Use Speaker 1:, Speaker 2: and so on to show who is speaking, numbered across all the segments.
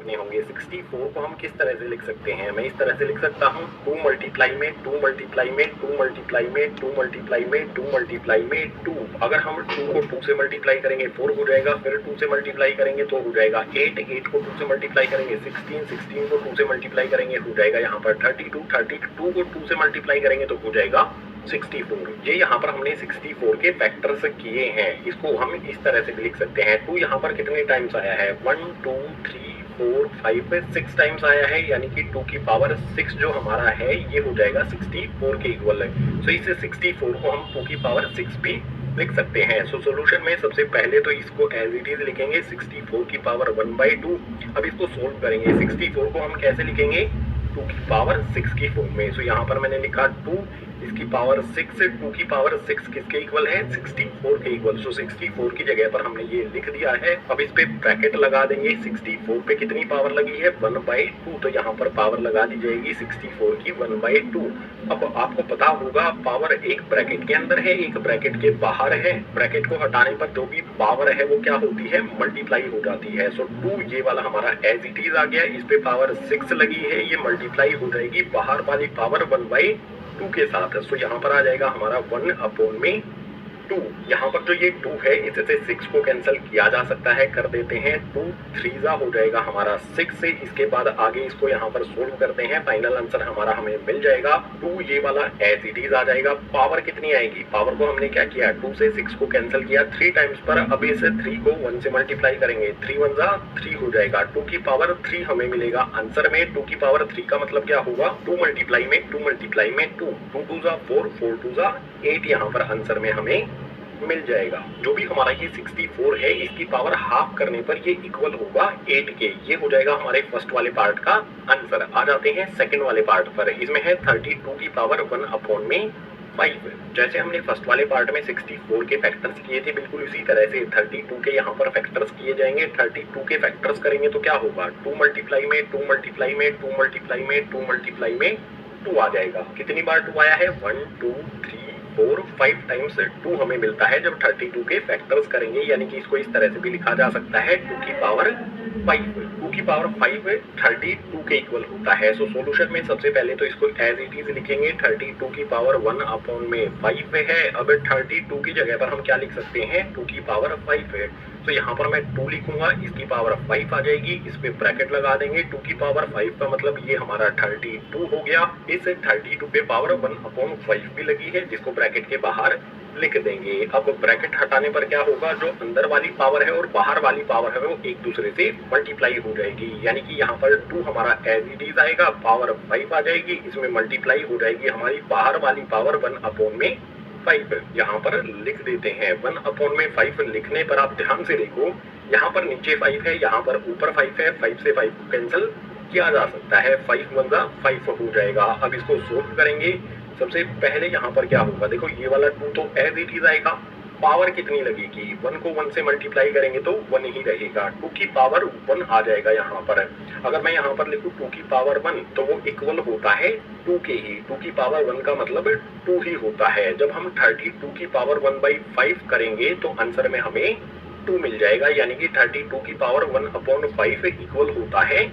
Speaker 1: करने होंगे। 64 को हम किस तरह से लिख सकते हैं? मैं इस तरह से लिख सकता हूँ 2 मल्टीप्लाई में 2 मल्टीप्लाई में 2 मल्टीप्लाई में 2 मल्टीप्लाई में 2 मल्टीप्लाई में 2। अगर हम 2 को 2 से मल्टीप्लाई करेंगे 4 हो जाएगा, फिर 2 से मल्टीप्लाई करेंगे तो हो जाएगा 8, 8 को 2 से मल्टीप्लाई करेंगे 16, 16 को 2 से मल्टीप्लाई करेंगे हो जाएगा यहाँ पर 32, 32 को 2 से मल्टीप्लाई करेंगे तो हो जाएगा 64। ये यहाँ पर हमने 64 के फैक्टर्स किए हैं। इसको हम इस तरह से भी लिख सकते हैं। 2 यहाँ पर कितने टाइम्स आया है? 1 2 3 4 5 6 टाइम्स आया है, यानी कि 2 की पावर 6 जो हमारा है ये हो जाएगा 64 के इक्वल है। सो इस 64 को हम 2 की पावर 6 भी लिख सकते हैं। सो सोल्यूशन में सबसे पहले तो इसको एज इट इज लिखेंगे 64 की पावर 1/2। अब इसको सोल्व करेंगे। 64 को हम कैसे लिखेंगे? 2 की पावर 6 की फॉर्म में। सो यहाँ पर मैंने लिखा 2, इसकी पावर 6, 2 की पावर 6 किसके इक्वल है? 64 के इक्वल। सो 64 की जगह पर हमने ये लिख दिया है। अब इस पे ब्रैकेट लगा देंगे। 64 पे कितनी पावर लगी है? 1/2। तो यहाँ पर पावर लगा दी जाएगी 64 की 1/2। अब आपको पता होगा पावर एक ब्रैकेट के अंदर है, एक ब्रैकेट के बाहर है। ब्रैकेट को हटाने पर जो भी पावर है वो क्या होती है? मल्टीप्लाई हो जाती है। सो 2 ये वाला हमारा एज इट इज आ गया। इस पे पावर 6 लगी है, ये मल्टीप्लाई हो जाएगी बाहर वाली पावर 1/2 के साथ। सो यहाँ पर आ जाएगा हमारा 1/2। यहाँ पर जो ये 2 है इससे 6 को कैंसिल किया जा सकता है, कर देते हैं 2 3 हो जाएगा हमारा 6 से। इसके बाद आगे इसको यहाँ पर सोल्व करते हैं। फाइनल आंसर हमारा हमें मिल जाएगा 2 ये वाला एज इट इज आ जाएगा। पावर कितनी आएगी? पावर को हमने क्या किया? 2 से 6 को कैंसिल किया 3 टाइम्स पर। अब इस 3 को 1 से मल्टीप्लाई करेंगे, 3 1 जा 3 हो जाएगा। 2 की पावर 3 हमें मिलेगा आंसर में। 2 की पावर 3 का मतलब क्या होगा? 2 मल्टीप्लाई में 2 मल्टीप्लाई में 2, 2 2 जा 4, 4 2 जा 8 यहाँ पर आंसर में हमें मिल जाएगा। जो भी हमारा ये 64 है इसकी पावर हाफ करने पर ये इक्वल होगा 8 के। ये हो जाएगा हमारे फर्स्ट वाले पार्ट का आंसर। आ जाते हैं सेकंड वाले पार्ट पर। इसमें है 32 की पावर 1/5। जैसे हमने फर्स्ट वाले पार्ट में 64 के फैक्टर्स किए थे, बिल्कुल इसी तरह से 32 के यहाँ पर फैक्टर्स किए जाएंगे। 32 के फैक्टर्स करेंगे तो क्या होगा? 2 मल्टीप्लाई में 2 मल्टीप्लाई में 2 मल्टीप्लाई में 2 मल्टीप्लाई में 2 आ जाएगा। कितनी बार 2 आया है? 1 2 3 4 5 टाइम्स 2 हमें मिलता है जब 32 के फैक्टर्स करेंगे। यानी कि इसको इस तरह से भी लिखा जा सकता है 2 की पावर 5। 2 की पावर 5 32 के इक्वल होता है। सो सॉल्यूशन में सबसे पहले तो इसको एज इट इज लिखेंगे। 32 की पावर 1/5 है। अब 32 की जगह पर हम क्या लिख सकते हैं? 2 की पावर 5 है। तो यहाँ पर मैं 2 लिखूंगा, इसकी पावर 5 आ जाएगी। इस पे ब्रैकेट लगा देंगे। 2 की पावर 5 का मतलब ये हमारा 32 हो गया। इस 32 पे पावर 1/5 भी लगी है, जिसको ब्रैकेट के बाहर लिख देंगे। अब ब्रैकेट हटाने पर क्या होगा? जो अंदर वाली पावर है और बाहर वाली पावर है वो एक दूसरे से मल्टीप्लाई हो जाएगी। यानी कि यहाँ पर 2 हमारा एज इट इज आएगा, पावर 5 आ जाएगी, इसमें मल्टीप्लाई हो जाएगी हमारी बाहर वाली पावर 1/5। यहाँ पर लिख देते हैं 1/5। लिखने पर आप ध्यान से देखो, यहाँ पर नीचे 5 है, यहाँ पर ऊपर 5 है। 5 से 5 को कैंसिल किया जा सकता है। 5 1 जा 5 हो जाएगा। अब इसको सोल्व करेंगे। सबसे पहले यहाँ पर क्या होगा? देखो ये वाला 2 तो एज इट इज आएगा। पावर कितनी लगेगी? 1 को 1 से मल्टीप्लाई करेंगे तो 1 ही रहेगा। 2 की पावर 1 आ जाएगा यहाँ पर। अगर मैं यहाँ पर लिखूँ 2 की पावर 1 तो वो इक्वल होता है 2 के ही। 2 की पावर 1 का मतलब 2 ही होता है। जब हम 32 की पावर 1/5 करेंगे तो आंसर में हमें 2 मिल जाएगा। यानी कि 32 की पावर 1/5 इक्वल होता है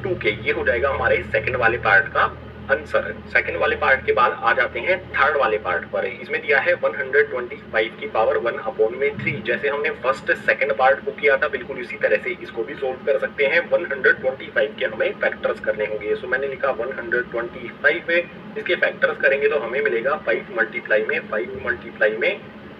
Speaker 1: 2 के। ये हो जाएगा हमारे सेकंड वाले पार्ट का आंसर। सेकंड वाले पार्ट के बाद आ जाते हैं थर्ड वाले पार्ट पर। इसमें दिया है 125 की पावर 1/3। जैसे हमने फर्स्ट सेकंड पार्ट को किया था बिल्कुल इसी तरह से इसको भी सोल्व कर सकते हैं। 125 के हमें फैक्टर्स करने होंगे। सो मैंने लिखा 125 है, इसके फैक्टर्स करेंगे तो हमें मिलेगा 5 मल्टीप्लाई में 5 मल्टीप्लाई में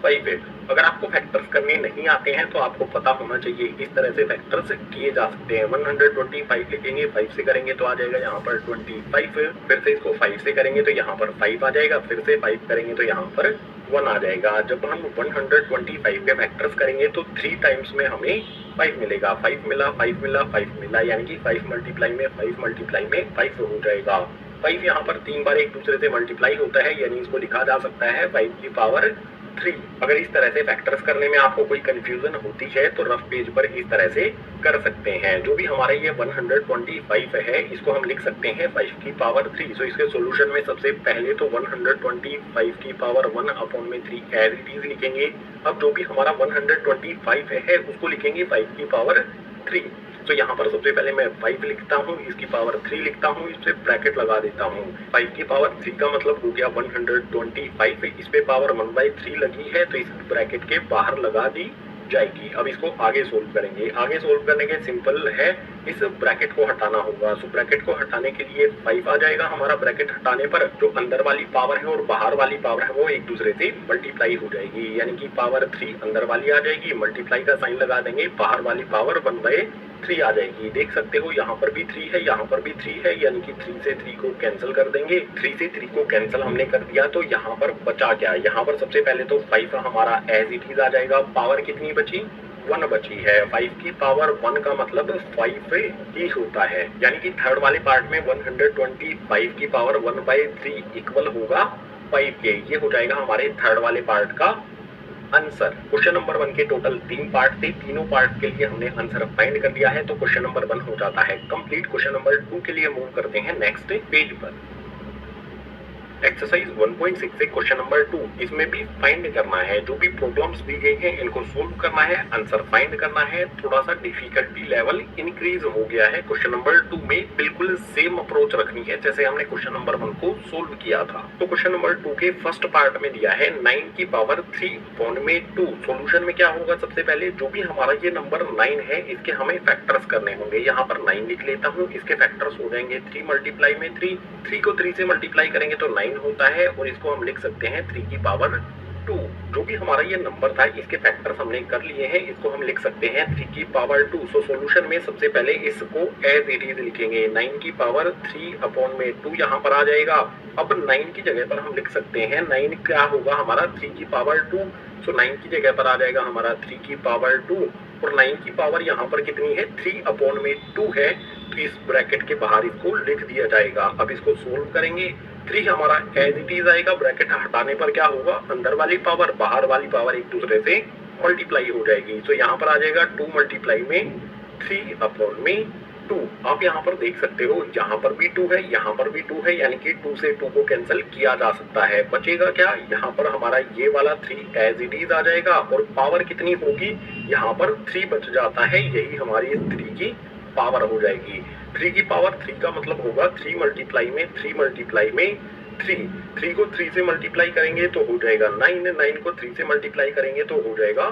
Speaker 1: 5 है। अगर आपको फैक्टर्स करने नहीं आते हैं तो आपको पता होना चाहिए इस तरह से फैक्टर्स किए जा सकते हैं। 125 लिखेंगे, 5 से करेंगे तो आ जाएगा यहाँ पर 25। फिर से इसको 5 से करेंगे तो यहाँ पर 5 आ जाएगा। फिर से 5 करेंगे तो यहाँ पर 1 आ जाएगा। जब हम 125 के फैक्टर्स करेंगे तो 3 टाइम्स में हमें 5 मिलेगा। 5 मिला, 5 मिला, 5 मिला, यानी कि 5 मल्टीप्लाई में 5 मल्टीप्लाई में 5 हो जाएगा। 5 यहाँ पर 3 बार एक दूसरे से मल्टीप्लाई होता है, यानी इसको लिखा जा सकता है 5 की पावर 3। अगर इस तरह से फैक्टर्स करने में आपको कोई कंफ्यूजन होती है तो रफ पेज पर इस तरह से कर सकते हैं। जो भी हमारे ये 125 है इसको हम लिख सकते हैं 5 की पावर 3। सो इसके सॉल्यूशन में सबसे पहले तो 125 की पावर 1/3 एज इट इज लिखेंगे। अब जो भी हमारा 125 है उसको लिखेंगे 5 की पावर 3। तो यहाँ पर सबसे पहले मैं 5 लिखता हूँ, इसकी पावर 3 लिखता हूँ, इस पे ब्रैकेट लगा देता हूँ। 5 की पावर 3 का मतलब हो गया 125, इस पे पावर 1/3 लगी है तो इस ब्रैकेट के बाहर लगा दी जाएगी। अब इसको आगे सोल्व करेंगे। आगे सोल्व करने के सिंपल है, इस ब्रैकेट को हटाना होगा। सो ब्रैकेट को हटाने के लिए 5 आ जाएगा हमारा। ब्रैकेट हटाने पर जो अंदर वाली पावर है और बाहर वाली पावर है वो एक दूसरे से मल्टीप्लाई हो जाएगी, यानी कि पावर 3 अंदर वाली आ जाएगी, मल्टीप्लाई का साइन लगा देंगे, बाहर वाली पावर 1/3 आ जाएगी। देख सकते हो यहाँ पर भी 3 है, यहाँ पर भी 3 है, यानी कि 3 से 3 को कैंसिल कर देंगे। 3 से 3 को कैंसिल हमने कर दिया तो यहाँ पर बचा क्या? यहाँ पर सबसे पहले तो 5 हमारा एज इट इज आ जाएगा। पावर कितनी बची? 1 बची है। 5 की पावर 1 का मतलब 5 ही होता है, यानी कि थर्ड वाले पार्ट में 125 की पावर 1/3 इक्वल होगा 5 के। ये हो जाएगा हमारे थर्ड वाले पार्ट का आंसर। क्वेश्चन नंबर 1 के टोटल 3 पार्ट थे, तीनों पार्ट के लिए हमने आंसर फाइंड कर लिया है, तो क्वेश्चन नंबर 1 हो जाता है कंप्लीट। क्वेश्चन नंबर 2 के लिए मूव करते हैं नेक्स्ट पेज पर। एक्सरसाइज 1.6 से क्वेश्चन नंबर 2, इसमें भी फाइंड करना है, जो भी प्रॉब्लम्स दी गई हैं इनको सोल्व करना है, आंसर फाइंड करना है। थोड़ा सा डिफिकल्टी लेवल इंक्रीज हो गया है। क्वेश्चन नंबर 2 में बिल्कुल सेम अप्रोच रखनी है जैसे हमने क्वेश्चन नंबर 1 को सोल्व किया था। तो क्वेश्चन नंबर 2 के फर्स्ट पार्ट में दिया है 9 की पावर 3/2। सॉल्यूशन में क्या होगा? सबसे पहले जो भी हमारा ये नंबर 9 है इसके हमें फैक्टर्स करने होंगे। यहाँ पर 9 लिख लेता हूँ, इसके फैक्टर्स हो जाएंगे 3 मल्टीप्लाई में 3, 3 को 3 से मल्टीप्लाई करेंगे तो 9 होता है, और इसको हम लिख सकते हैं 3 की पावर 2। जो भी हमारा ये नंबर था इसके फैक्टर्स हमने कर लिए हैं, इसको हम लिख सकते हैं 3 की पावर 2। सो सॉल्यूशन में सबसे पहले इसको एज इट इज लिखेंगे, 9 की पावर 3/2 यहाँ पर आ जाएगा। अब 9 की जगह पर हम लिख सकते हैं 9 क्या होगा हमारा 3 की पावर 2। सो 9 की जगह पर आ जाएगा हमारा 3 की पावर 2, और 9 की पावर यहाँ पर कितनी है? 3/2 है, तो इस ब्रैकेट के बाहर इसको लिख दिया जाएगा। अब इसको सोल्व करेंगे। 3 हमारा एज इट इज आएगा, ब्रैकेट हटाने पर क्या होगा? अंदर वाली पावर बाहर वाली पावर एक दूसरे से मल्टीप्लाई हो जाएगी। तो यहाँ पर आ जाएगा 2 मल्टीप्लाई में 3/2। आप यहाँ पर देख सकते हो, यहाँ पर भी 2 है, यहाँ पर भी 2 है, यानी कि 2 से 2 को कैंसिल किया जा सकता है। बचेगा क्या? यहाँ पर हमारा ये वाला 3 एज इट इज आ जाएगा, और पावर कितनी होगी? यहाँ पर 3 बच जाता है, यही हमारी 3 की पावर हो जाएगी। 3 की पावर 3 का मतलब होगा 3 मल्टीप्लाई में 3 मल्टीप्लाई में 3। 3 को 3 से मल्टीप्लाई करेंगे तो हो जाएगा 9, 9 को 3 से मल्टीप्लाई करेंगे तो हो जाएगा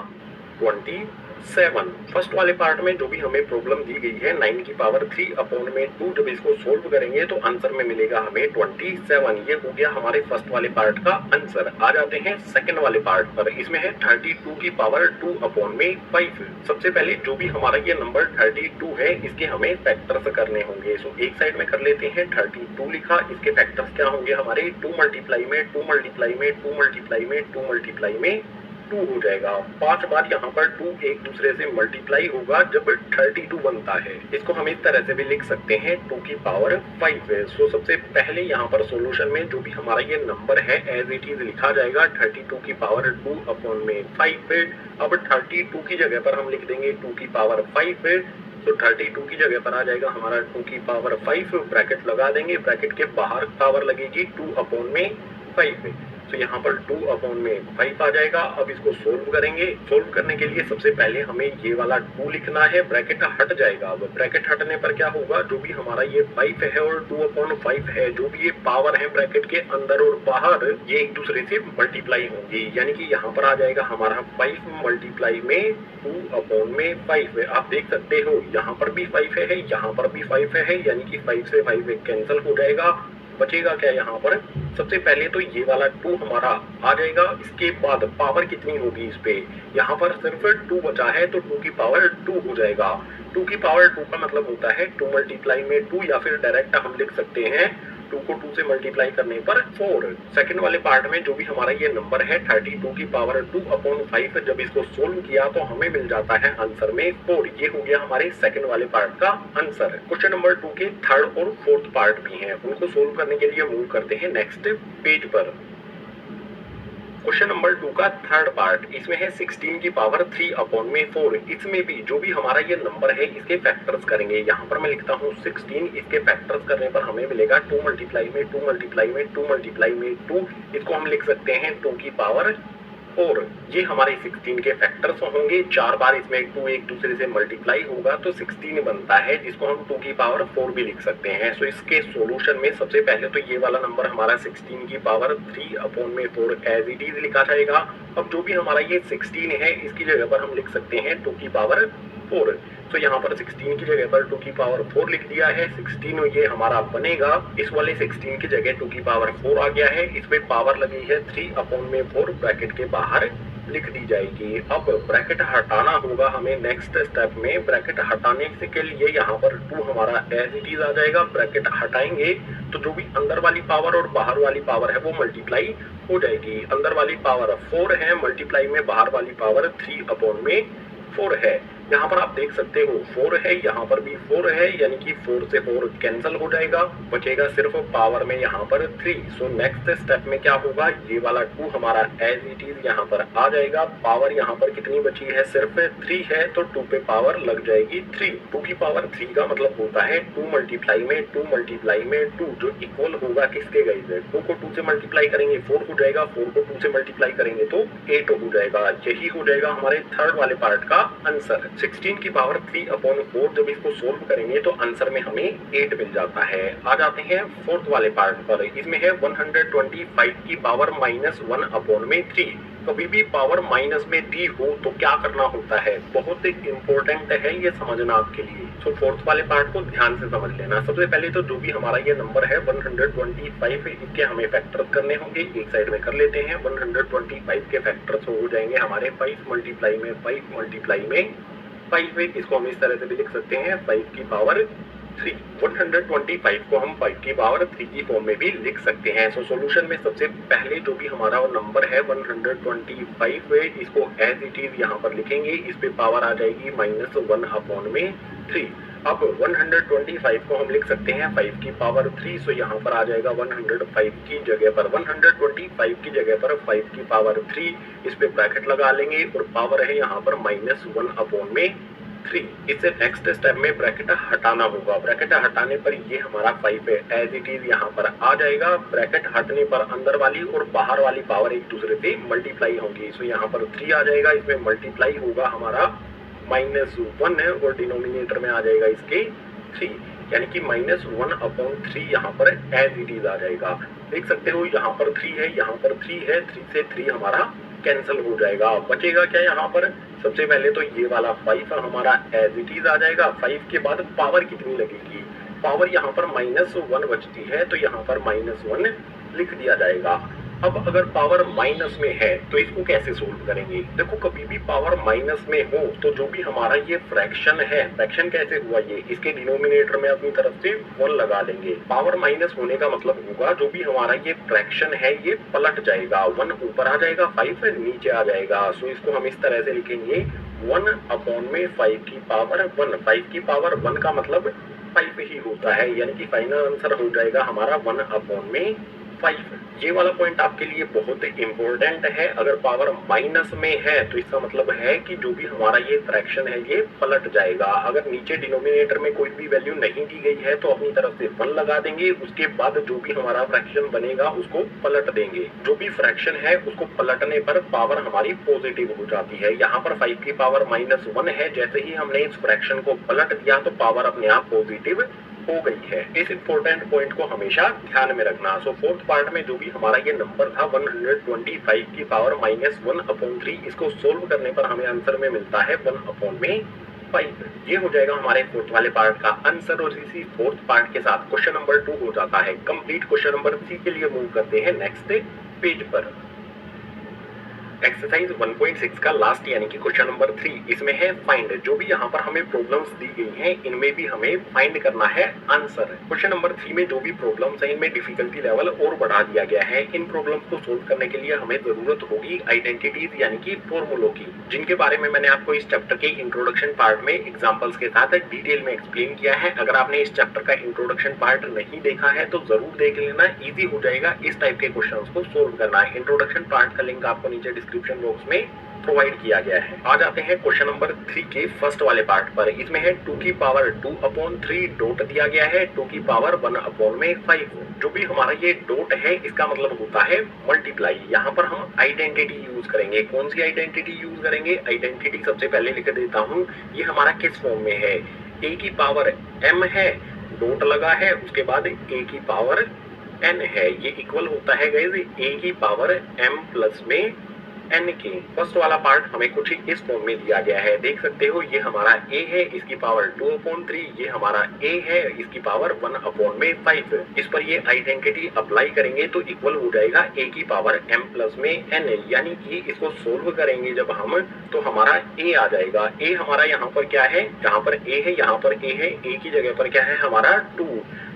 Speaker 1: 27। फर्स्ट वाले पार्ट में जो भी हमें प्रॉब्लम दी गई है 9 की पावर 3/2, जब इसको सोल्व करेंगे तो आंसर में मिलेगा हमें 27। ये हो गया हमारे फर्स्ट वाले पार्ट का आंसर। आ जाते हैं सेकंड वाले पार्ट पर। इसमें है 32 की पावर 2/5। सबसे पहले जो भी हमारा ये नंबर 32 है इसके हमें फैक्टर्स करने होंगे। सो एक साइड में कर लेते हैं, 32 लिखा, इसके फैक्टर्स क्या होंगे हमारे? 2 मल्टीप्लाई में 2 मल्टीप्लाई में 2 मल्टीप्लाई में 2 मल्टीप्लाई में 2 हो जाएगा। 5 बार यहाँ पर 2 एक दूसरे से मल्टीप्लाई होगा जब 32 बनता है। इसको हम इस तरह से भी लिख सकते हैं 2 की पावर 5 है। सो सबसे पहले यहाँ पर सॉल्यूशन में जो भी हमारा ये नंबर है एज इट इज लिखा जाएगा 32 की पावर 2/5। अब 32 की जगह पर हम लिख देंगे 2 की पावर 5। तो 32 की जगह पर आ जाएगा हमारा 2 की पावर 5, ब्रैकेट लगा देंगे, ब्रैकेट के बाहर पावर लगेगी 2/5। तो यहाँ पर 2/5 आ जाएगा। अब इसको सोल्व करेंगे। सोल्व करने के लिए सबसे पहले हमें ये वाला 2 लिखना है, ब्रैकेट हट जाएगा। अब ब्रैकेट हटने पर क्या होगा? जो भी हमारा ये 5 है और 2/5 है, जो भी ये पावर है ब्रैकेट के अंदर और बाहर, ये एक दूसरे से मल्टीप्लाई होंगी, यानी कि यहाँ पर आ जाएगा हमारा 5 मल्टीप्लाई में 2/5। आप देख सकते हो यहाँ पर भी 5 है, यहाँ पर भी 5 है, यानी कि 5 से 5 कैंसिल हो जाएगा। बचेगा क्या यहाँ पर? सबसे पहले तो ये वाला 2 हमारा आ जाएगा। इसके बाद पावर कितनी होगी इस पे? यहाँ पर सिर्फ 2 बचा है तो 2 की पावर 2 हो जाएगा। 2 की पावर 2 का मतलब होता है 2 मल्टीप्लाई में 2, या फिर डायरेक्ट हम लिख सकते हैं 2 को 2 से मल्टीप्लाई करने पर 4। सेकंड वाले पार्ट में जो भी हमारा ये नंबर है 32 की पावर 2/5, जब इसको सोल्व किया तो हमें मिल जाता है आंसर में 4। ये हो गया हमारे सेकंड वाले पार्ट का आंसर। क्वेश्चन नंबर 2 के थर्ड और फोर्थ पार्ट भी हैं, उनको सोल्व करने के लिए मूव करते हैं नेक्स्ट पेज पर। क्वेश्चन नंबर 2 का थर्ड पार्ट, इसमें है 16 की पावर 3/4। इसमें भी जो भी हमारा ये नंबर है इसके फैक्टर्स करेंगे। यहाँ पर मैं लिखता हूँ 16, इसके फैक्टर्स करने पर हमें मिलेगा 2 मल्टीप्लाई में 2 मल्टीप्लाई में 2 मल्टीप्लाई में 2। इसको हम लिख सकते हैं 2 की पावर और ये हमारे 16 के फैक्टर्स होंगे। 4 बार इसमें 2 एक दूसरे से मल्टीप्लाई होगा तो 16 बनता है, जिसको हम 2 की पावर 4 भी लिख सकते हैं। सो इसके सॉल्यूशन में सबसे पहले तो ये वाला नंबर हमारा 16 की पावर 3 अपॉन में 4 एज इट इज लिखा जाएगा। अब जो भी हमारा ये 16 है इसकी जगह पर हम लिख सकते हैं 2 की पावर 4। तो यहाँ पर 16 की जगह पर 2 की पावर 4 लिख दिया है। 16 ये हमारा बनेगा, इस वाले 16 की जगह 2 की पावर 4 आ गया है। इसमें पावर लगी है 3 अपॉन में 4 ब्रैकेट के बाहर लिख दी जाएगी। अब ब्रैकेट हटाना होगा हमें नेक्स्ट स्टेप में। ब्रैकेट हटाने से के लिए यहाँ पर 2 हमारा एज इट इज आ जाएगा। ब्रैकेट हटाएंगे तो जो भी अंदर वाली पावर और बाहर वाली पावर है वो मल्टीप्लाई हो जाएगी। अंदर वाली पावर 4 है, मल्टीप्लाई में बाहर वाली पावर 3 अपॉन में 4 है। यहाँ पर आप देख सकते हो 4 है, यहाँ पर भी 4 है, यानी कि 4 से 4 कैंसिल हो जाएगा, बचेगा सिर्फ पावर में यहाँ पर 3। सो नेक्स्ट स्टेप में क्या होगा, ये वाला 2 हमारा एज इट इज यहाँ पर आ जाएगा। पावर यहाँ पर कितनी बची है, सिर्फ 3 है, तो 2 पे पावर लग जाएगी 3। 2 की पावर 3 का मतलब होता है 2 मल्टीप्लाई में 2 मल्टीप्लाई में 2, जो इक्वल होगा किसके गाइस, 2 को 2 से मल्टीप्लाई करेंगे 4 हो जाएगा, 4 को 2 से मल्टीप्लाई करेंगे तो 8 हो जाएगा। यही हो जाएगा हमारे थर्ड वाले पार्ट का आंसर। 16 की पावर 3 अपॉन 4 जब इसको सोल्व करेंगे तो आंसर में हमें 8 मिल जाता है। आ जाते हैं फोर्थ वाले पार्ट पर। इसमें है 125 की पावर -1 अपॉन में 3। कभी भी पावर माइनस में दी हो तो क्या करना होता है, बहुत इंपॉर्टेंट है ये समझना आपके लिए। तो फोर्थ वाले पार्ट को ध्यान से समझ लेना। सबसे पहले तो जो भी हमारा ये नंबर है 125, इसके हमें फैक्टर्स करने होंगे। एक साइड में कर लेते हैं। 125 के फैक्टर्स हो जाएंगे हमारे 5 मल्टीप्लाई में 5 मल्टीप्लाई में 5 है। इसको हम इस तरह से भी लिख सकते हैं 5 की पावर 3। 125 को हम 5 की पावर 3 की फॉर्म में भी लिख सकते हैं। सो सॉल्यूशन में सबसे पहले जो भी हमारा नंबर है 125 है, इसको एज इट इज यहाँ पर लिखेंगे। इस पे पावर आ जाएगी -1 अपॉन में 3। अब 125 को हम लिख सकते हैं 5 की पावर 3। सो यहाँ पर आ जाएगा 105 की जगह पर 125 की जगह पर 5 की पावर 3। इस पे ब्रैकेट लगा लेंगे और पावर है यहाँ पर -1 अपॉन में 3। इससे नेक्स्ट स्टेप में ब्रैकेट हटाना होगा। ब्रैकेट हटाने पर ये हमारा 5 है, एज इट इज यहाँ पर आ जाएगा। ब्रैकेट हटने पर अंदर वाली और बाहर वाली पावर एक दूसरे से मल्टीप्लाई होंगी। सो यहाँ पर 3 आ जाएगा, इसमें मल्टीप्लाई होगा हमारा -1 है और डिनोमिनेटर में आ जाएगा इसके 3, यानी कि -1 अपॉन 3 यहाँ पर एज इट इज आ जाएगा। देख सकते हो यहाँ पर 3 है, यहाँ पर 3 है, 3 से 3 हमारा कैंसिल हो जाएगा। बचेगा क्या यहाँ पर, सबसे पहले तो ये वाला 5 हमारा एज इट इज आ जाएगा। 5 के बाद पावर कितनी लगेगी, पावर यहाँ पर -1 बचती है, तो यहाँ पर -1 लिख दिया जाएगा। अब अगर पावर माइनस में है तो इसको कैसे सोल्व करेंगे। देखो कभी भी पावर माइनस में हो तो जो भी हमारा ये फ्रैक्शन है, फ्रैक्शन कैसे हुआ, ये इसके डिनोमिनेटर में अपनी तरफ से 1 लगा लेंगे। पावर माइनस होने का मतलब होगा जो भी हमारा ये फ्रैक्शन है ये पलट जाएगा। 1 ऊपर आ जाएगा, 5 नीचे आ जाएगा। सो इसको हम इस तरह से लिखेंगे 1 अपॉन में 5 की पावर 1। 5 की पावर 1 का मतलब 5 ही होता है, यानी कि फाइनल आंसर हो जाएगा हमारा 1 अपॉन में 5। ये वाला पॉइंट आपके लिए बहुत इंपॉर्टेंट है। अगर पावर माइनस में है तो इसका मतलब है कि जो भी हमारा ये फ्रैक्शन है ये पलट जाएगा। अगर नीचे डिनोमिनेटर में कोई भी वैल्यू नहीं दी गई है तो अपनी तरफ से 1 लगा देंगे। उसके बाद जो भी हमारा फ्रैक्शन बनेगा उसको पलट देंगे। जो भी फ्रैक्शन है उसको पलटने पर पावर हमारी पॉजिटिव हो जाती है। यहाँ पर 5 की पावर -1 है, जैसे ही हमने इस फ्रैक्शन को पलट दिया तो पावर अपने आप पॉजिटिव हो गई है। इस इंपॉर्टेंट पॉइंट को हमेशा ध्यान में रखना। सो फोर्थ पार्ट में जो भी हमारा ये नंबर था 125 की पावर -1 अपॉन 3, इसको सोल्व करने पर हमें आंसर में मिलता है 1 अपॉन में 5। ये हो जाएगा हमारे फोर्थ वाले पार्ट का आंसर। और इसी फोर्थ पार्ट के साथ क्वेश्चन नंबर 2 हो जाता है कंप्लीट। क्वेश्चन नंबर 3 के लिए मूव करते हैं नेक्स्ट पेज पर। एक्सरसाइज 1.6 का लास्ट यानी कि क्वेश्चन नंबर 3, इसमें है फाइंड। जो भी यहाँ पर हमें प्रॉब्लम्स दी गई हैं इनमें भी हमें फाइंड करना है आंसर। क्वेश्चन नंबर 3 में जो भी प्रॉब्लम्स हैं इनमें डिफिकल्टी लेवल और बढ़ा दिया गया है। इन प्रॉब्लम्स को सोल्व करने के लिए हमें जरूरत होगी आइडेंटिटीज यानी कि फॉर्मूलों की, जिनके बारे में मैंने आपको इस चैप्टर के इंट्रोडक्शन पार्ट में एग्जाम्पल्स के साथ डिटेल में एक्सप्लेन किया है। अगर आपने इस चैप्टर का इंट्रोडक्शन पार्ट नहीं देखा है तो जरूर देख लेना, ईजी हो जाएगा इस टाइप के क्वेश्चन को सोल्व करना। इंट्रोडक्शन पार्ट का लिंक आपको नीचे डिस्क्रिप्शन बॉक्स में प्रोवाइड किया गया है। आ जाते हैं क्वेश्चन नंबर 3 के फर्स्ट वाले पार्ट पर। इसमें है 2 की पावर 2/3 डॉट दिया गया है 2 की पावर 1/5। जो भी हमारा ये डॉट है इसका मतलब होता है मल्टीप्लाई। यहाँ पर हम आइडेंटिटी यूज करेंगे। कौन सी आइडेंटिटी यूज करेंगे? आइडेंटिटी सबसे पहले लिख देता हूँ। ये हमारा किस फॉर्म में है? a की पावर m है, डॉट लगा है, उसके बाद a की पावर n है। ये इक्वल होता है गाइस a की पावर m प्लस में n के। फर्स्ट वाला पार्ट हमें कुछ इस फॉर्म में दिया गया है। देख सकते हो ये हमारा a है, इसकी पावर 2/3। ये हमारा a है, इसकी पावर 1/5। इस पर ये आइडेंटिटी अप्लाई करेंगे तो इक्वल हो जाएगा a की पावर m प्लस में n। यानी कि इसको सोल्व करेंगे जब हम तो हमारा a आ जाएगा। a हमारा यहाँ पर क्या है? जहाँ पर a है यहाँ पर a है, a की जगह पर क्या है हमारा 2।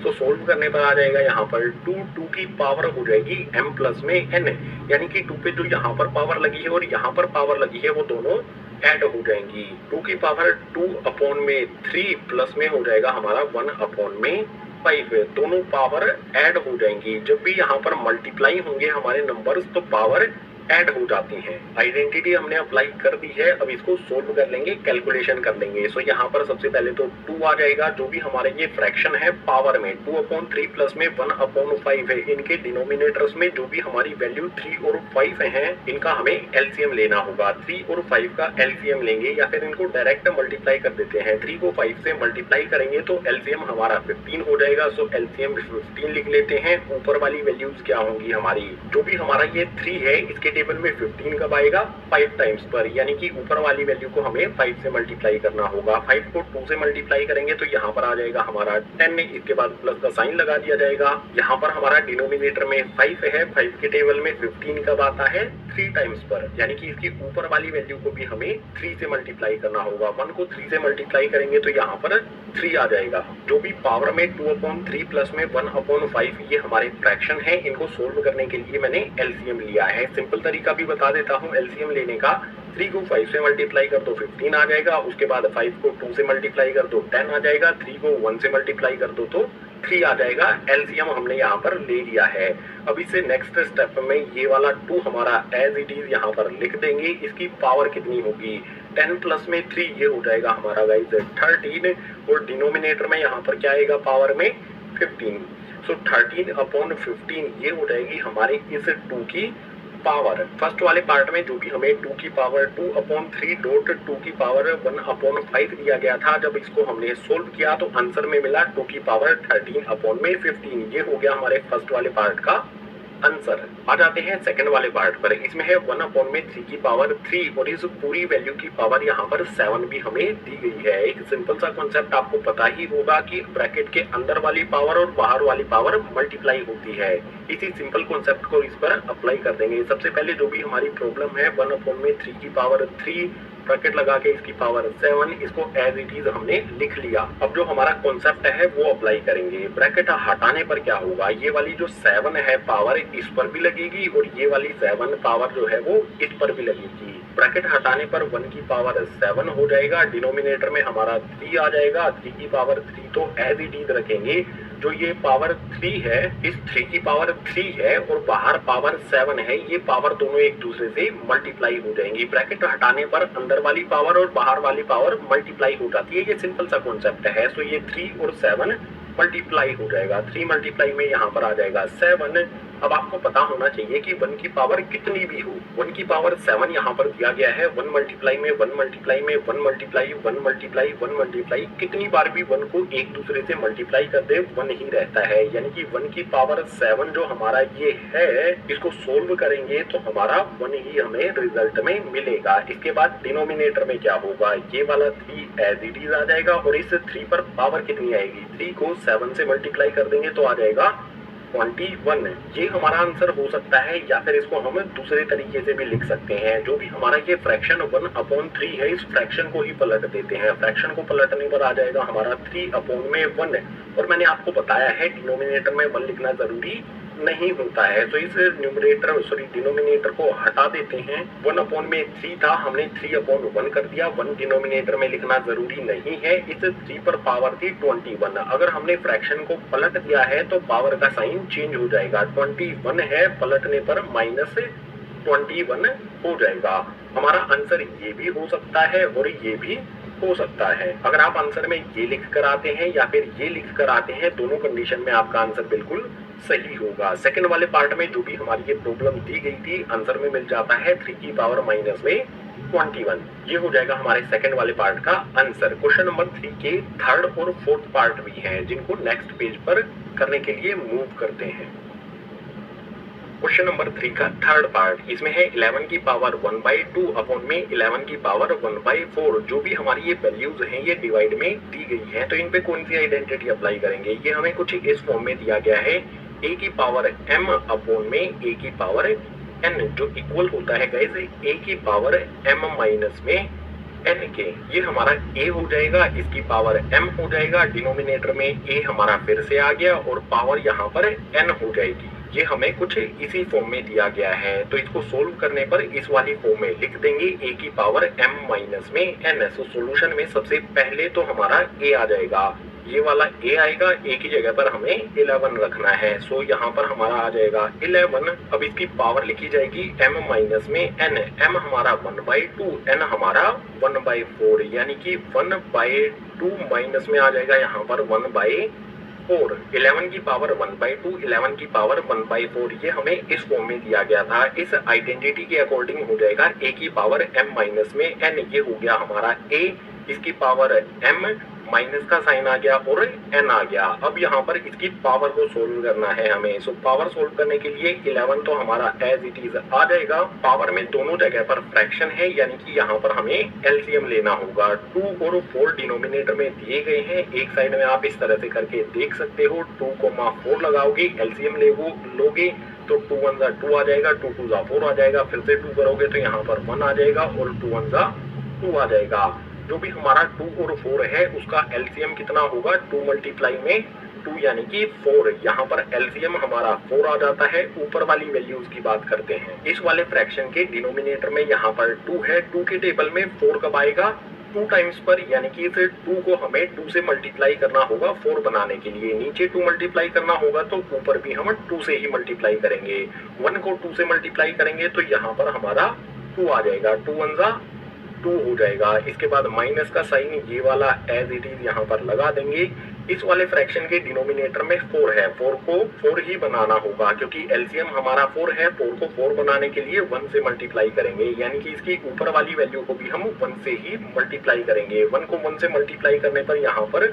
Speaker 1: तो सोल्व करने पर आ जाएगा यहाँ पर 2 की पावर हो जाएगी m प्लस में n। यानी कि 2 पे जो यहाँ पर पावर लगी है और यहाँ पर पावर लगी है वो दोनों ऐड हो जाएंगी। 2 की पावर 2/3 प्लस में हो जाएगा हमारा 1/5। दोनों पावर ऐड हो जाएंगी। जब भी यहाँ पर मल्टीप्लाई होंगे हमारे नंबर्स तो पावर ऐड हो जाती हैं। आइडेंटिटी हमने अप्लाई कर दी है। अब इसको सोल्व कर लेंगे, कैलकुलेशन कर लेंगे। सो यहाँ पर सबसे पहले तो 2 आ जाएगा। जो भी हमारे ये फ्रैक्शन है पावर में 2/3 प्लस में 1/5 है। इनके डिनोमिनेटर्स में जो भी हमारी वैल्यू 3 और 5 हैं इनका हमें एलसीएम लेना होगा। 3 और 5 का एलसीएम लेंगे या फिर इनको डायरेक्ट मल्टीप्लाई कर देते हैं। 3 को 5 से मल्टीप्लाई करेंगे तो एलसीएम हमारा 15 हो जाएगा। सो एलसीएम 15 लिख लेते हैं। ऊपर वाली वैल्यूज क्या होंगी हमारी? जो भी हमारा ये 3 है इसके टेबल में 15 कब आएगा? 5 टाइम्स पर। यानी कि ऊपर वाली वैल्यू को हमें 5 से मल्टीप्लाई करना होगा। 5 को 2 से मल्टीप्लाई करेंगे तो यहाँ पर आ जाएगा हमारा 10। इसके बाद प्लस का साइन लगा दिया जाएगा। यहाँ पर हमारा डिनोमिनेटर में 5 है। 5 के टेबल में 15 कब आता है? 3 टाइम्स पर। यानी कि इसकी ऊपर वाली वैल्यू को भी हमें 3 से मल्टीप्लाई करना होगा। 1 को 3 से मल्टीप्लाई करेंगे तो यहाँ पर 3 आ जाएगा। जो भी पावर में 2/3 प्लस में 1/5 ये हमारे फ्रैक्शन है। इनको सोल्व करने के लिए मैंने एलसीएम लिया है। सिंपल तरीका भी बता देता हूँ एलसीएम लेने का। 3 को 5 से मल्टीप्लाई कर दो 15 आ जाएगा। उसके बाद 5 को 2 से मल्टीप्लाई कर दो 10 आ जाएगा। 3 को 1 से मल्टीप्लाई कर दो तो 3 आ जाएगा। एलसीएम हमने यहाँ पर ले लिया है। अब इससे नेक्स्ट स्टेप में ये वाला 2 हमारा एज इट इज यहाँ पर लिख देंगे। इसकी पावर कितनी होगी? 10 प्लस में 3 ये हो जाएगा हमारा गाइस 13। और डिनोमिनेटर में यहाँ पर क्या आएगा पावर में? 15। सो 13/15 ये हो जाएगी हमारे इस 2 की पावर। फर्स्ट वाले पार्ट में जो भी हमें 2 की पावर 2/3 डॉट 2 की पावर 1/5 दिया गया था, जब इसको हमने सोल्व किया तो आंसर में मिला 2 की पावर 13/15। ये हो गया हमारे फर्स्ट वाले पार्ट का आंसर। आ जाते हैं सेकंड वाले पार्ट पर। इसमें है 1/3 की पावर 3 और इस पूरी वैल्यू की पावर यहाँ पर 7 भी हमें दी गई है। एक सिंपल सा कॉन्सेप्ट आपको पता ही होगा कि ब्रैकेट के अंदर वाली पावर और बाहर वाली पावर मल्टीप्लाई होती है। इसी सिंपल कॉन्सेप्ट को इस पर अप्लाई कर देंगे। सबसे पहले जो भी हमारी प्रॉब्लम है 1/3 की पावर 3 ब्रैकेट लगा के इसकी पावर 7, इसको एज इट इज हमने लिख लिया। अब जो हमारा कॉन्सेप्ट है वो अप्लाई करेंगे। ब्रैकेट हटाने पर क्या होगा? ये वाली जो 7 है पावर इस पर भी लगेगी और ये वाली 7 पावर जो है वो इस पर भी लगेगी। ब्रैकेट हटाने पर 1 की पावर 7 हो जाएगा। डिनोमिनेटर में हमारा 3 आ जाएगा। 3 की पावर 3 तो एज इट इज रखेंगे। जो ये पावर 3 है, इस 3 की पावर 3 है और बाहर पावर 7 है, ये पावर दोनों एक दूसरे से मल्टीप्लाई हो जाएंगी। ब्रैकेट हटाने पर अंदर वाली पावर और बाहर वाली पावर मल्टीप्लाई हो जाती है। ये सिंपल सा कॉन्सेप्ट है। सो ये 3 और 7 मल्टीप्लाई हो जाएगा। 3 मल्टीप्लाई में यहाँ पर आ जाएगा 7। अब आपको पता होना चाहिए कि 1 की पावर कितनी भी हो। 1 की पावर 7 यहाँ पर दिया गया है। 1 मल्टीप्लाई में 1 मल्टीप्लाई में 1 मल्टीप्लाई 1 मल्टीप्लाई 1 मल्टीप्लाई, कितनी बार भी 1 को एक दूसरे से मल्टीप्लाई कर दे 1 ही रहता है। यानी कि 1 की पावर 7 जो हमारा ये है, इसको सोल्व करेंगे तो हमारा 1 ही हमें रिजल्ट में मिलेगा। इसके बाद डिनोमिनेटर में क्या होगा? ये वाला 3 एज इट इज आ जाएगा और इस 3 पर पावर कितनी आएगी? 3 को 7 से मल्टीप्लाई कर देंगे तो आ जाएगा 21। ये हमारा आंसर हो सकता है या फिर इसको हम दूसरे तरीके से भी लिख सकते हैं। जो भी हमारा ये फ्रैक्शन 1/3 है, इस फ्रैक्शन को ही पलट देते हैं। फ्रैक्शन को पलटने पर आ जाएगा हमारा 3/1। और मैंने आपको बताया है डिनोमिनेटर में 1 लिखना जरूरी नहीं होता है। तो इस डिनोमिनेटर को हटा देते हैं। 1/3 था, हमने 3/1 कर दिया। 1 डिनोमिनेटर में लिखना जरूरी नहीं है। इस 3 पर पावर थी 21। अगर हमने फ्रैक्शन को पलट दिया है तो पावर का साइन चेंज हो जाएगा। 21 है, पलटने पर 21 हो जाएगा। हमारा आंसर ये भी हो सकता है और ये भी हो सकता है। अगर आप आंसर में ये लिख कर आते हैं या फिर ये लिख कर आते हैं, दोनों कंडीशन में आपका आंसर बिल्कुल सही होगा। सेकंड वाले पार्ट में जो भी हमारी ये प्रॉब्लम दी गई थी, आंसर में मिल जाता है 3 की पावर माइनस में 21। ये हो जाएगा हमारे सेकंड वाले पार्ट का आंसर। क्वेश्चन नंबर 3 के थर्ड और फोर्थ पार्ट भी हैं, जिनको नेक्स्ट पेज पर करने के लिए मूव करते हैं। क्वेश्चन नंबर 3 का थर्ड पार्ट, इसमें है 11 की पावर 1/2 अपॉन में 11 की पावर 1/4। जो भी हमारी ये वैल्यूज हैं ये डिवाइड में दी गई हैं, तो इन पे कौन सी आइडेंटिटी अप्लाई करेंगे। ये हमें कुछ इस फॉर्म में दिया गया है, a की पावर m अपॉन में a की पावर n, जो इक्वल होता है गाइस a की पावर m माइनस में n के। ये हमारा a हो जाएगा, इसकी पावर m हो जाएगा, डिनोमिनेटर में a हमारा फिर से आ गया और पावर यहाँ पर n हो जाएगी। ये हमें कुछ इसी फॉर्म में दिया गया है, तो इसको सोल्व करने पर इस वाली फॉर्म में लिख देंगे a की पावर m माइनस में n। सो सॉल्यूशन में सबसे पहले तो हमारा a आ जाएगा, ये वाला a आएगा, a की जगह पर हमें 11 रखना है। सो यहाँ पर हमारा आ जाएगा 11। अब इसकी पावर लिखी जाएगी m माइनस में n। m हमारा 1/2, n हमारा 1/4, यानी कि 1/2 माइनस में आ जाएगा यहाँ पर 1/4। 11 की पावर 1/2, 11 की पावर 1/4, ये हमें इस फॉर्म में दिया गया था। इस आइडेंटिटी के अकॉर्डिंग हो जाएगा a की पावर m माइनस में n। ये हो गया हमारा a, इसकी पावर m, माइनस का साइन आ गया और n आ गया। अब यहाँ पर इसकी पावर को सोल्व करना है हमें। सो पावर सोल्व करने के लिए 11 तो हमारा एज इट इज आ जाएगा। पावर में दोनों जगह पर फ्रैक्शन है, यानी कि यहाँ पर हमें एलसीएम लेना होगा। 2 और 4 डिनोमिनेटर में दिए गए हैं, एक साइड में आप इस तरह से करके देख सकते हो। 2,4 लगाओगे, एलसीएम लोगे तो 2 1 जा 2 आ जाएगा, 2 2 जा 4 आ जाएगा, फिर से 2 करोगे तो यहाँ पर 1 आ जाएगा और 2 1 जा 2 आ जाएगा। जो भी हमारा 2 और 4 है उसका एलसीएम कितना होगा, 2 मल्टीप्लाई में 2 यानी कि 4। यहाँ पर एलसीएम हमारा 4 आ जाता है। ऊपर वाली वैल्यूज की बात करते हैं। इस वाले फ्रैक्शन के डिनोमिनेटर में यहाँ पर 2 है, 2 के टेबल में 4 कब आएगा, 2 टाइम्स पर, यानी कि फिर 2 को हमें 2 से मल्टीप्लाई करना होगा 4 बनाने के लिए। नीचे 2 मल्टीप्लाई करना होगा तो ऊपर भी हम 2 से ही मल्टीप्लाई करेंगे। 1 को 2 से मल्टीप्लाई करेंगे तो यहाँ पर हमारा 2 आ जाएगा, 2 1 जा 2 हो जाएगा। इसके बाद माइनस का साइन ये वाला एज इट इज यहाँ पर लगा देंगे। इस वाले फ्रैक्शन के डिनोमिनेटर में 4 है, 4 को 4 ही बनाना होगा क्योंकि एलसीएम हमारा 4 है। 4 को 4 बनाने के लिए 1 से मल्टीप्लाई करेंगे, यानी कि इसकी ऊपर वाली वैल्यू को भी हम 1 से ही मल्टीप्लाई करेंगे। 1 को 1 से मल्टीप्लाई करने पर यहाँ पर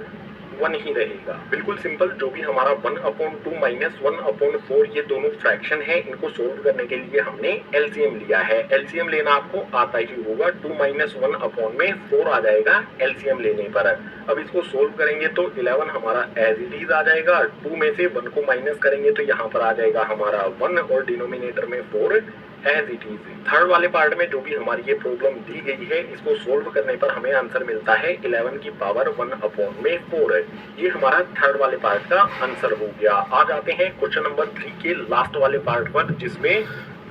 Speaker 1: 1 ही रहेगा। बिल्कुल सिंपल। जो भी हमारा 1/2 माइनस 1/4 ये दोनों फ्रैक्शन है, इनको सोल्व करने के लिए हमने एलसीएम लिया है। एलसीएम लेना आपको आता ही होगा, 2 माइनस 1/4 आ जाएगा एलसीएम लेने पर। अब इसको सोल्व करेंगे तो 11 हमारा एज इट इज आ जाएगा। 2 में से 1 को माइनस करेंगे तो यहाँ पर आ जाएगा हमारा 1 और डिनोमिनेटर में 4 एज इट इज। थर्ड वाले पार्ट में जो भी हमारी ये प्रॉब्लम दी गई है, इसको सोल्व करने पर हमें आंसर मिलता है 11 की पावर 1/4। ये हमारा थर्ड वाले पार्ट का आंसर हो गया। आ जाते हैं क्वेश्चन नंबर 3 के लास्ट वाले पार्ट पर, जिसमें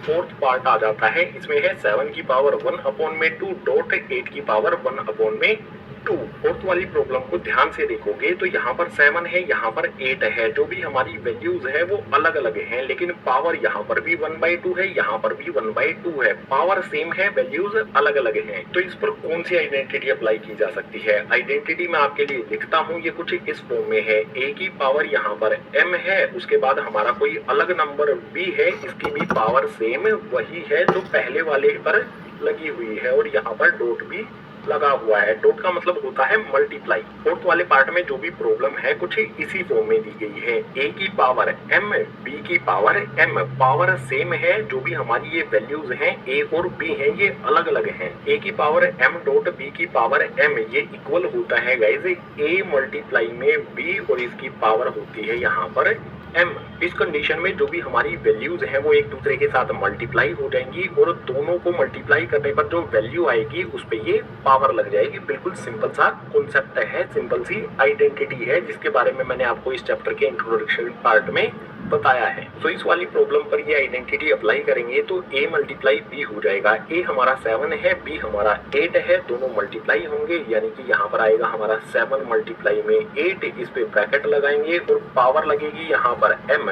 Speaker 1: फोर्थ पार्ट आ जाता है। इसमें है 7 की पावर 1/2 डॉट 8 की पावर 1/2। फोर्थ वाली प्रॉब्लम को ध्यान से देखोगे तो यहाँ पर 7 है, यहाँ पर 8 है। जो भी हमारी वैल्यूज है वो अलग अलग हैं, लेकिन पावर यहाँ पर भी 1/2 है, यहाँ पर भी 1/2 है। पावर सेम है, वैल्यूज अलग अलग हैं। तो इस पर कौन सी आइडेंटिटी अप्लाई की जा सकती है। आइडेंटिटी मैं आपके लिए लिखता हूँ, ये कुछ इस फॉर्म में है। a की पावर यहाँ पर m है, उसके बाद हमारा कोई अलग नंबर b है, इसकी भी पावर सेम वही है जो पहले वाले पर लगी हुई है, और यहाँ पर डॉट भी लगा हुआ है। डॉट का मतलब होता है मल्टीप्लाई। फोर्थ वाले पार्ट में जो भी प्रॉब्लम है कुछ इसी फॉर्म में दी गई है। a की पावर m, b की पावर m, पावर सेम है। जो भी हमारी ये वैल्यूज हैं a और b हैं ये अलग अलग हैं। a की पावर m डॉट b की पावर m ये इक्वल होता है गाइस a मल्टीप्लाई में b, और इसकी पावर होती है यहाँ पर m। इस कंडीशन में जो भी हमारी वैल्यूज हैं वो एक दूसरे के साथ मल्टीप्लाई हो जाएंगी, और दोनों को मल्टीप्लाई करने पर जो वैल्यू आएगी उस पे ये पावर लग जाएगी। बिल्कुल सिंपल सा कॉन्सेप्ट है, सिंपल सी आइडेंटिटी है, जिसके बारे में मैंने आपको इस चैप्टर के इंट्रोडक्शन पार्ट में बताया है। तो इस वाली प्रॉब्लम पर ये आइडेंटिटी अप्लाई करेंगे तो a मल्टीप्लाई b हो जाएगा। a हमारा 7 है, b हमारा 8 है, दोनों मल्टीप्लाई होंगे, यानी कि यहाँ पर आएगा हमारा 7 मल्टीप्लाई में 8। इस पे ब्रैकेट लगाएंगे और पावर लगेगी यहाँ पर m।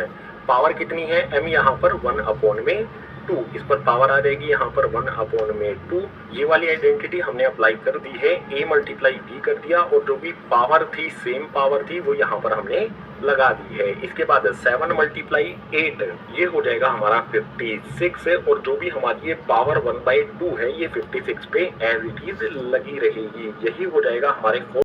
Speaker 1: पावर कितनी है m, यहाँ पर 1/2 2, इस पर पावर आ जाएगी यहाँ पर 1/2। ये वाली आइडेंटिटी हमने अप्लाई कर दी है, a मल्टीप्लाई b कर दिया और जो भी पावर थी, सेम पावर थी, वो यहाँ पर हमने लगा दी है। इसके बाद 7 मल्टीप्लाई 8, ये हो जाएगा हमारा 56 और जो भी हमारी ये पावर 1/2 है ये 56 पे एज इट इज लगी रहेगी। यही हो जाएगा हमारे